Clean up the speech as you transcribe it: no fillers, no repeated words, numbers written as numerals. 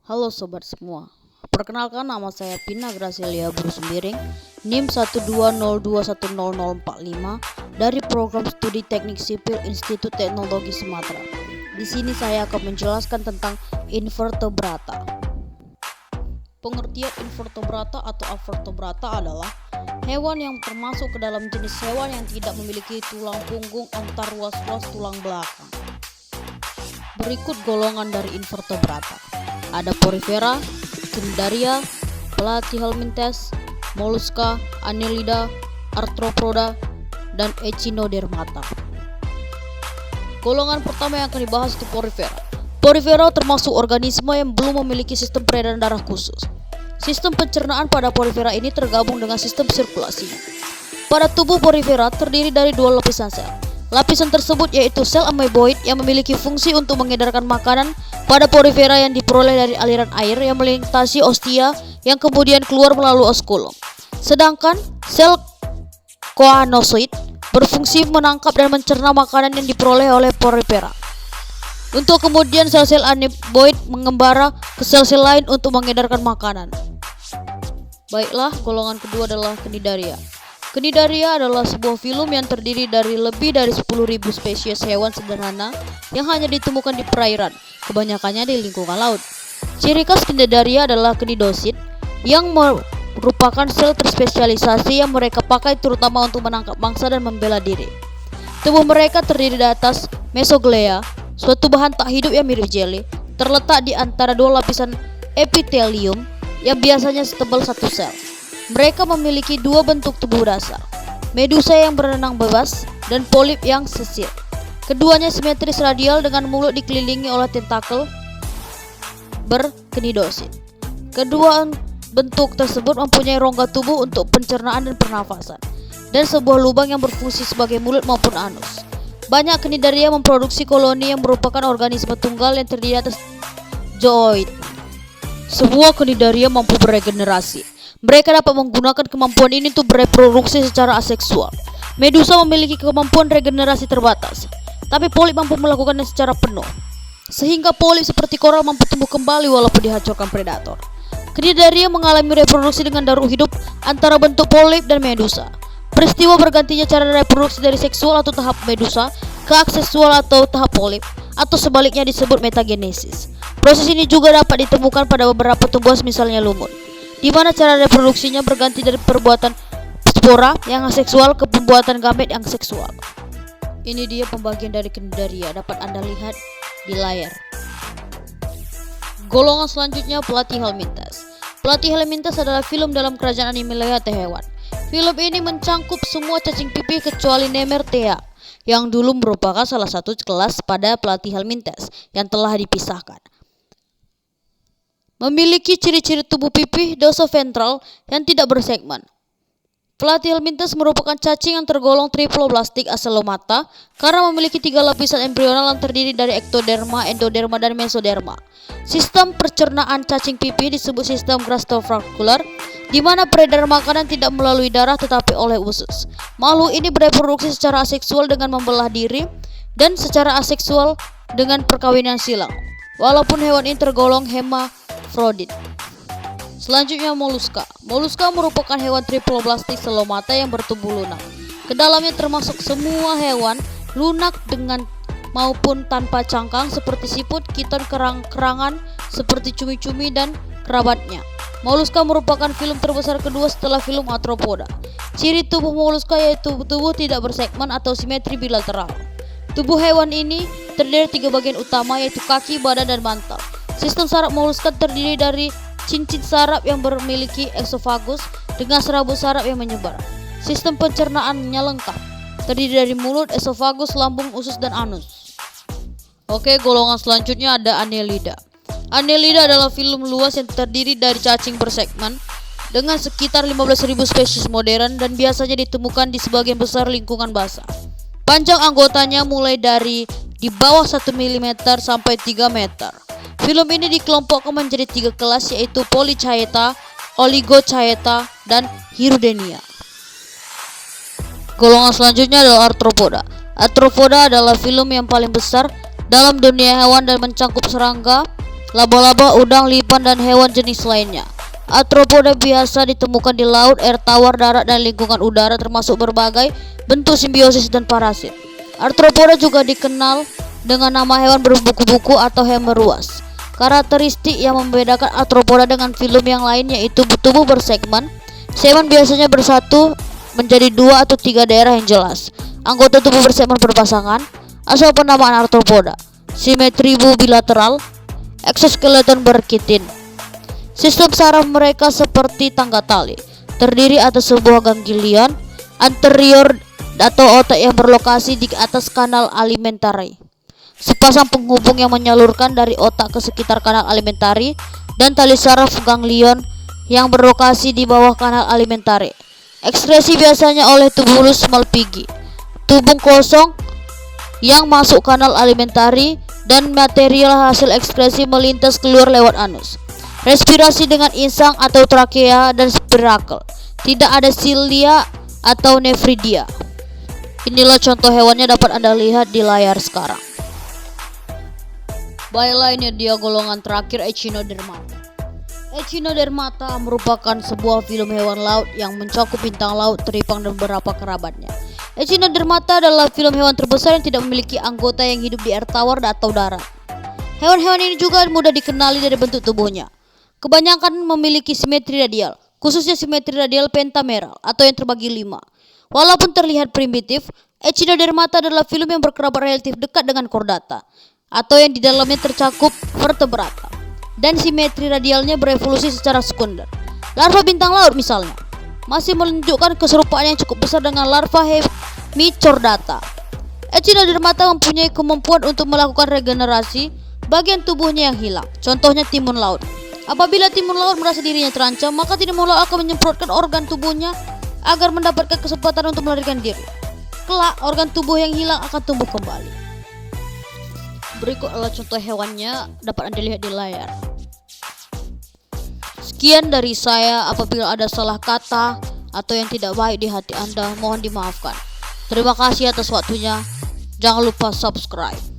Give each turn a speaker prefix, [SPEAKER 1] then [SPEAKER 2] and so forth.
[SPEAKER 1] Halo sobat semua, perkenalkan nama saya Pina Gracilia Brusumbiring, NIM 120210045 dari Program Studi Teknik Sipil Institut Teknologi Sumatera. Di sini saya akan menjelaskan tentang invertebrata. Pengertian invertebrata atau avertebrata adalah hewan yang termasuk ke dalam jenis hewan yang tidak memiliki tulang punggung antar ruas-ruas tulang belakang. Berikut golongan dari invertebrata. Ada Porifera, Cnidaria, Platyhelminthes, Mollusca, Annelida, Arthropoda, dan Echinodermata. Golongan pertama yang akan dibahas itu Porifera. Porifera termasuk organisme yang belum memiliki sistem peredaran darah khusus. Sistem pencernaan pada Porifera ini tergabung dengan sistem sirkulasi. Pada tubuh Porifera terdiri dari dua lapisan sel. Lapisan tersebut yaitu sel ameboid yang memiliki fungsi untuk mengedarkan makanan pada Porifera yang diperoleh dari aliran air yang melintasi ostia yang kemudian keluar melalui oskulum. Sedangkan sel choanozoid berfungsi menangkap dan mencerna makanan yang diperoleh oleh Porifera. Untuk kemudian sel-sel ameboid mengembara ke sel-sel lain untuk mengedarkan makanan. Baiklah, golongan kedua adalah Cnidaria. Cnidaria adalah sebuah filum yang terdiri dari lebih dari 10.000 spesies hewan sederhana yang hanya ditemukan di perairan, kebanyakannya di lingkungan laut. Ciri khas Cnidaria adalah cnidosid yang merupakan sel terspesialisasi yang mereka pakai terutama untuk menangkap mangsa dan membela diri. Tubuh mereka terdiri dari atas mesoglea, suatu bahan tak hidup yang mirip jeli, terletak di antara dua lapisan epitelium yang biasanya setebal satu sel. Mereka memiliki dua bentuk tubuh dasar, medusa yang berenang bebas dan polip yang sisir. Keduanya simetris radial dengan mulut dikelilingi oleh tentakel berknidosid. Kedua bentuk tersebut mempunyai rongga tubuh untuk pencernaan dan pernafasan, dan sebuah lubang yang berfungsi sebagai mulut maupun anus. Banyak Cnidaria memproduksi koloni yang merupakan organisme tunggal yang terdiri atas zooid. Sebuah Cnidaria mampu beregenerasi. Mereka dapat menggunakan kemampuan ini untuk bereproduksi secara aseksual. Medusa memiliki kemampuan regenerasi terbatas, tapi polip mampu melakukannya secara penuh, sehingga polip seperti koral mampu tumbuh kembali walaupun dihancurkan predator. Cnidaria mengalami reproduksi dengan darur hidup antara bentuk polip dan medusa. Peristiwa bergantinya cara reproduksi dari seksual atau tahap medusa ke aseksual atau tahap polip, atau sebaliknya disebut metagenesis. Proses ini juga dapat ditemukan pada beberapa tumbuhan misalnya lumut, di mana cara reproduksinya berganti dari perbuatan spora yang aseksual ke pembuatan gamet yang seksual. Ini dia pembagian dari Cnidaria, dapat Anda lihat di layar. Golongan selanjutnya Platyhelminthes. Platyhelminthes adalah filum dalam kerajaan Animalia hewan. Filum ini mencangkup semua cacing pipih kecuali Nemertea, yang dulu merupakan salah satu kelas pada Platyhelminthes yang telah dipisahkan. Memiliki ciri-ciri tubuh pipih dorsoventral yang tidak bersegmen. Platyhelminthes merupakan cacing yang tergolong triploblastik acelomata karena memiliki 3 lapisan embrional yang terdiri dari ektoderma, endoderma, dan mesoderma. Sistem pencernaan cacing pipih disebut sistem gastrovakular, di mana peredaran makanan tidak melalui darah tetapi oleh usus. Makhluk ini bereproduksi secara aseksual dengan membelah diri dan secara aseksual dengan perkawinan silang. Walaupun hewan ini tergolong hermafrodit. Selanjutnya Mollusca. Mollusca merupakan hewan triploblastik celomata yang bertubuh lunak. Kedalamnya termasuk semua hewan lunak dengan maupun tanpa cangkang seperti siput, kiton, kerang-kerangan seperti cumi-cumi dan kerabatnya. Mollusca merupakan filum terbesar kedua setelah filum Arthropoda. Ciri tubuh Mollusca yaitu tubuh tidak bersegmen atau simetri bilateral. Tubuh hewan ini terdiri dari 3 bagian utama yaitu kaki, badan, dan mantel. Sistem saraf Mollusca terdiri dari cincin saraf yang memiliki esofagus dengan serabut saraf yang menyebar. Sistem pencernaannya lengkap, terdiri dari mulut, esofagus, lambung, usus, dan anus. Oke, golongan selanjutnya ada Annelida. Annelida adalah filum luas yang terdiri dari cacing bersegmen dengan sekitar 15.000 spesies modern dan biasanya ditemukan di sebagian besar lingkungan basah. Panjang anggotanya mulai dari di bawah 1 mm sampai 3 meter. Filum ini dikelompokkan menjadi 3 kelas yaitu Polychaeta, Oligochaeta, dan Hirudenia. Golongan selanjutnya adalah Arthropoda. Arthropoda adalah filum yang paling besar dalam dunia hewan dan mencangkup serangga, laba-laba, udang, lipan, dan hewan jenis lainnya. Arthropoda biasa ditemukan di laut, air tawar, darat, dan lingkungan udara, termasuk berbagai bentuk simbiosis dan parasit. Arthropoda juga dikenal dengan nama hewan berbuku-buku atau hewan beruas. Karakteristik yang membedakan arthropoda dengan filum yang lain yaitu tubuh bersegmen. Segmen biasanya bersatu menjadi 2 atau 3 daerah yang jelas. Anggota tubuh bersegmen berpasangan. Asal penamaan arthropoda: simetri bilateral, eksoskeleton berkitin. Sistem saraf mereka seperti tangga tali, terdiri atas sebuah ganglion anterior atau otak yang berlokasi di atas kanal alimentari. Sepasang penghubung yang menyalurkan dari otak ke sekitar kanal alimentari, dan tali saraf ganglion yang berlokasi di bawah kanal alimentari. Ekskresi biasanya oleh tubulus Malpighi, tubung kosong yang masuk kanal alimentari, dan material hasil ekskresi melintas keluar lewat anus. Respirasi dengan insang atau trakea dan spirakel. Tidak ada silia atau nefridia. Inilah contoh hewannya, dapat Anda lihat di layar sekarang. Baiklah, ini dia golongan terakhir, Echinodermata. Echinodermata merupakan sebuah filum hewan laut yang mencakup bintang laut, teripang, dan beberapa kerabatnya. Echinodermata adalah filum hewan terbesar yang tidak memiliki anggota yang hidup di air tawar atau darat. Hewan-hewan ini juga mudah dikenali dari bentuk tubuhnya. Kebanyakan memiliki simetri radial, khususnya simetri radial pentameral atau yang terbagi 5. Walaupun terlihat primitif, Echinodermata adalah filum yang berkerabat relatif dekat dengan Chordata, atau yang di dalamnya tercakup vertebrata, dan simetri radialnya berevolusi secara sekunder. Larva bintang laut misalnya masih menunjukkan keserupaan yang cukup besar dengan larva Hemichordata. Echinodermata mempunyai kemampuan untuk melakukan regenerasi bagian tubuhnya yang hilang, contohnya timun laut. Apabila timun laut merasa dirinya terancam, maka timun laut akan menyemprotkan organ tubuhnya agar mendapatkan kesempatan untuk melarikan diri. Kelak, organ tubuh yang hilang akan tumbuh kembali. Berikut adalah contoh hewannya, dapat Anda lihat di layar. Sekian dari saya. Apabila ada salah kata atau yang tidak baik di hati Anda, mohon dimaafkan. Terima kasih atas waktunya. Jangan lupa subscribe.